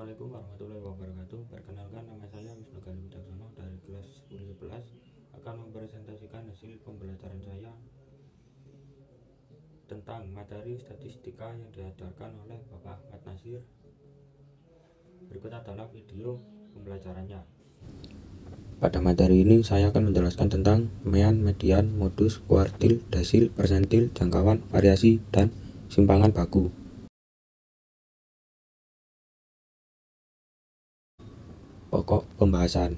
Assalamualaikum warahmatullahi wabarakatuh. Perkenalkan, nama saya Wisnu Gali Wicaksono dari kelas 1011 akan mempresentasikan hasil pembelajaran saya tentang materi statistika yang diajarkan oleh Bapak Ahmad Nasir. Berikut adalah video pembelajarannya. Pada materi ini saya akan menjelaskan tentang mean, median, modus, kuartil, desil, persentil, jangkauan, variasi, dan simpangan baku. Pokok pembahasan.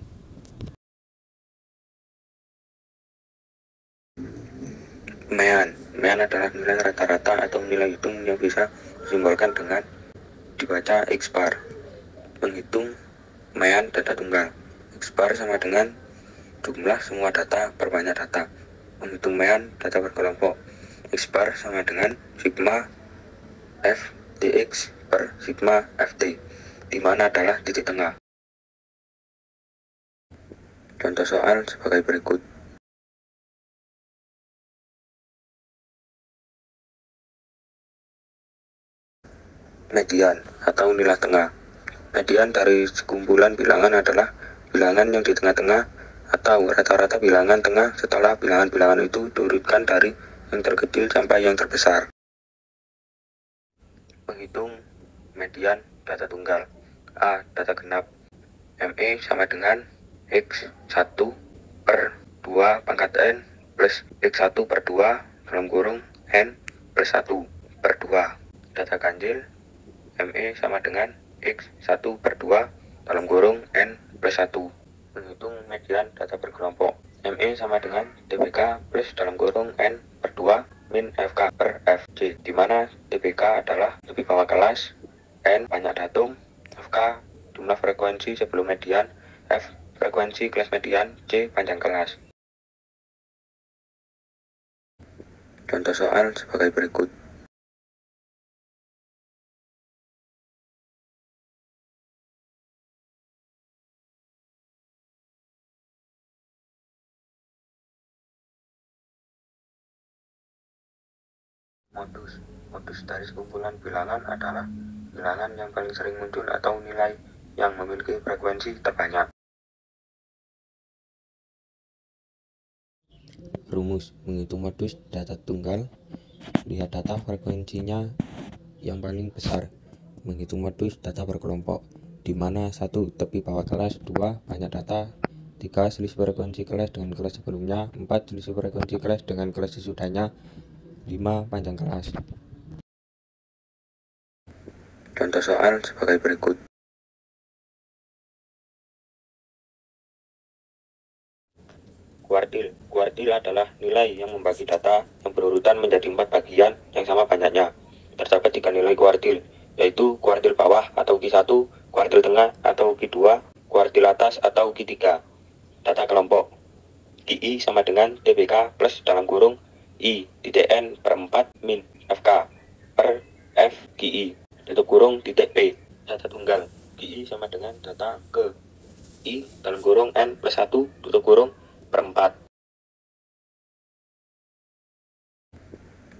Mean adalah nilai rata-rata atau nilai hitung yang bisa disimbolkan dengan dibaca X bar. Menghitung mean data tunggal. X bar sama dengan jumlah semua data per banyak data. Menghitung mean data berkelompok. X bar sama dengan sigma F dx per sigma ft, di mana adalah titik tengah. Contoh soal sebagai berikut. Median atau nilai tengah. Median dari sekumpulan bilangan adalah bilangan yang di tengah-tengah atau rata-rata bilangan tengah setelah bilangan-bilangan itu diurutkan dari yang terkecil sampai yang terbesar. Menghitung median data tunggal. A. Data genap. ME sama dengan X1 per 2 pangkat N plus X1 per 2 dalam kurung N plus 1 per 2. Data ganjil. ME sama dengan X1 per 2 dalam kurung N plus 1. Menghitung median data berkelompok. ME sama dengan DBK plus dalam kurung N per 2 min FK per FJ, di mana DBK adalah lebih bawah kelas, N banyak datum, FK jumlah frekuensi sebelum median, F frekuensi kelas median, C panjang kelas. Contoh soal sebagai berikut. Modus dari sekumpulan bilangan adalah bilangan yang paling sering muncul atau nilai yang memiliki frekuensi terbanyak. Rumus menghitung modus data tunggal. Lihat data frekuensinya yang paling besar. Menghitung modus data berkelompok, di mana 1 tepi bawah kelas, 2 banyak data, 3 selisih frekuensi kelas dengan kelas sebelumnya, 4 selisih frekuensi kelas dengan kelas sesudahnya, 5 panjang kelas. Contoh soal sebagai berikut. Kuartil adalah nilai yang membagi data yang berurutan menjadi 4 bagian yang sama banyaknya. Terdapat 3 nilai kuartil, yaitu kuartil bawah atau Q1, kuartil tengah atau Q2, kuartil atas atau Q3. Data kelompok. QI sama dengan DBK plus dalam kurung I titik N per 4 min FK per F QI tutup kurung titik P. Data tunggal. QI sama dengan data ke I dalam kurung N plus 1 tutup kurung per 4.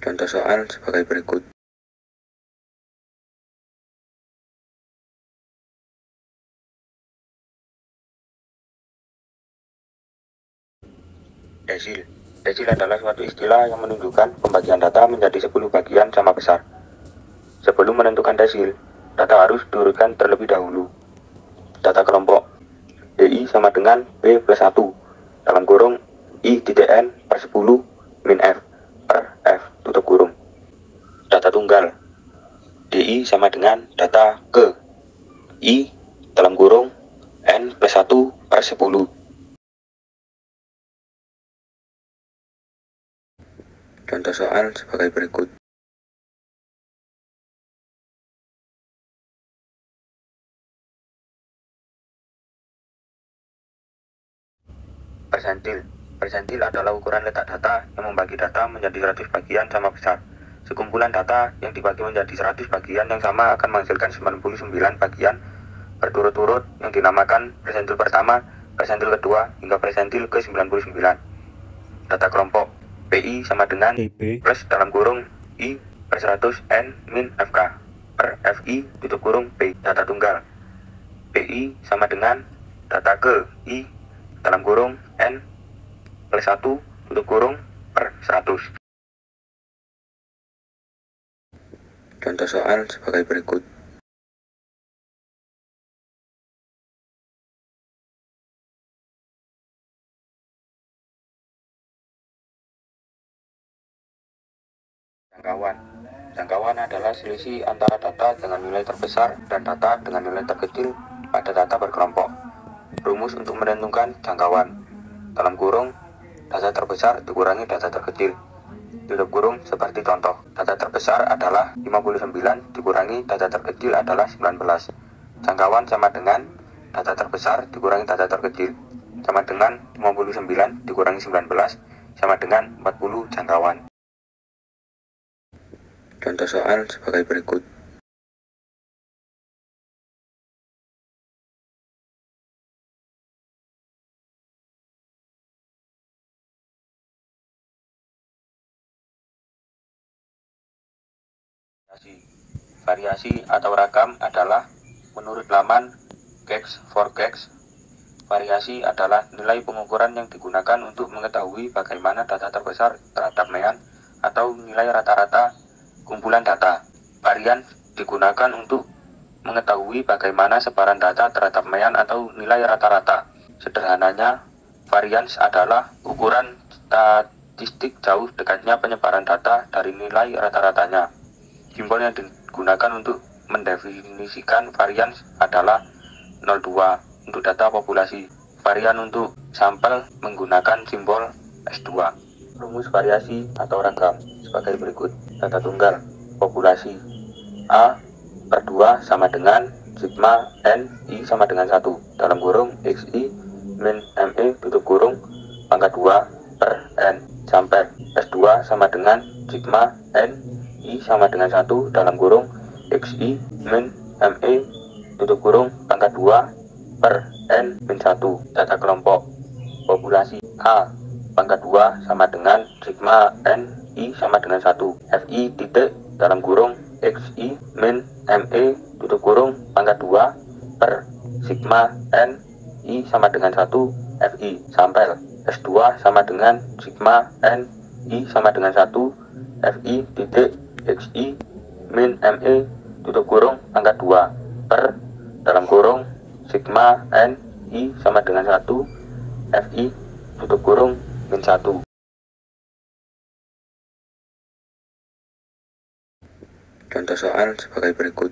Contoh soal sebagai berikut. Desil adalah suatu istilah yang menunjukkan pembagian data menjadi 10 bagian sama besar. Sebelum menentukan desil, data harus diurutkan terlebih dahulu. Data kelompok. DI sama dengan B plus 1 dalam kurung I titik N per 10 min F per F tutup kurung. Data tunggal. DI sama dengan data ke I dalam kurung N plus 1 per 10. Contoh soal sebagai berikut. Persentil adalah ukuran letak data yang membagi data menjadi 100 bagian sama besar. Sekumpulan data yang dibagi menjadi 100 bagian yang sama akan menghasilkan 99 bagian berturut-turut yang dinamakan persentil pertama, persentil kedua, hingga persentil ke-99. Data kelompok. PI sama dengan TB plus dalam kurung I per 100 N min FK per FI tutup kurung P. Data tunggal. DI sama dengan data ke I dalam kurung N plus 1 tutup kurung per 100. Contoh soal sebagai berikut. Jangkauan. Jangkauan adalah selisih antara data dengan nilai terbesar dan data dengan nilai terkecil pada data berkelompok. Rumus untuk menentukan jangkauan. Dalam kurung, data terbesar dikurangi data terkecil. Tutup kurung seperti contoh. Data terbesar adalah 59 dikurangi data terkecil adalah 19. Jangkauan sama dengan data terbesar dikurangi data terkecil. Sama dengan 59 dikurangi 19 sama dengan 40 jangkauan. Contoh soal sebagai berikut. Variasi atau ragam adalah menurut laman Gex4Gex. Variasi adalah nilai pengukuran yang digunakan untuk mengetahui bagaimana data terbesar terhadap mean atau nilai rata-rata kumpulan data. Varian digunakan untuk mengetahui bagaimana sebaran data terhadap mean atau nilai rata-rata. Sederhananya, varians adalah ukuran statistik jauh dekatnya penyebaran data dari nilai rata-ratanya. Simbol yang digunakan untuk mendefinisikan varians adalah 02 untuk data populasi. Varian untuk sampel menggunakan simbol S2. Rumus variasi atau ragam sebagai berikut. Data tunggal populasi A per 2 sama dengan sigma N I sama dengan 1 dalam kurung XI min ME tutup kurung pangkat 2 per N. Sampel S2 sama dengan sigma N I sama dengan 1 dalam kurung XI min ME tutup kurung pangkat 2 per N min 1. Data kelompok populasi A pangkat 2 sama dengan sigma N I sama dengan 1 FI titik dalam kurung XI min ME tutup kurung pangkat 2 per sigma N I sama dengan 1 FI. Sampel S2 sama dengan sigma N I sama dengan 1 FI titik XI min ME tutup kurung pangkat 2 per dalam kurung sigma N I sama dengan 1 FI tutup kurung min 1. Contoh soal sebagai berikut.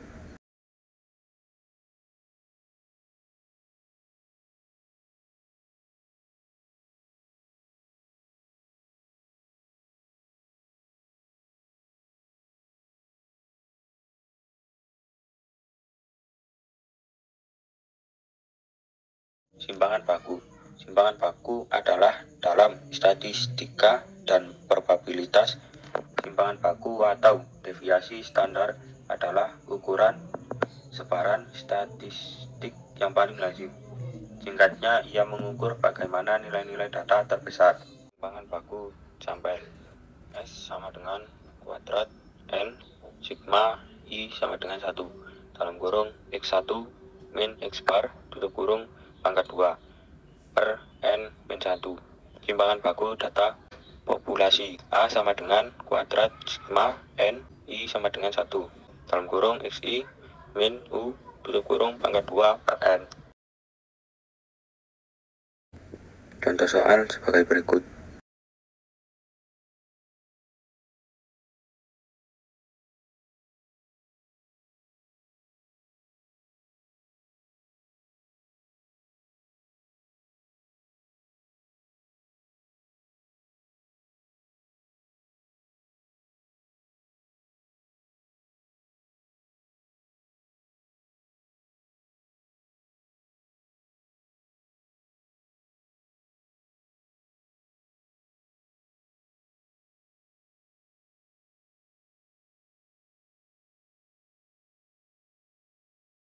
Simpangan baku. Simpangan baku adalah dalam statistika dan probabilitas. Simpangan baku atau deviasi standar adalah ukuran sebaran statistik yang paling lazim. Singkatnya, ia mengukur bagaimana nilai-nilai data terbesar. Simpangan baku sampel S sama dengan kuadrat N sigma I sama dengan 1 dalam kurung X1 min X bar tutup kurung pangkat 2 per N min 1. Simpangan baku data populasi A sama dengan kuadrat sigma N I sama dengan 1 dalam kurung XI min U tutup kurung pangkat 2 per N. Contoh soal sebagai berikut.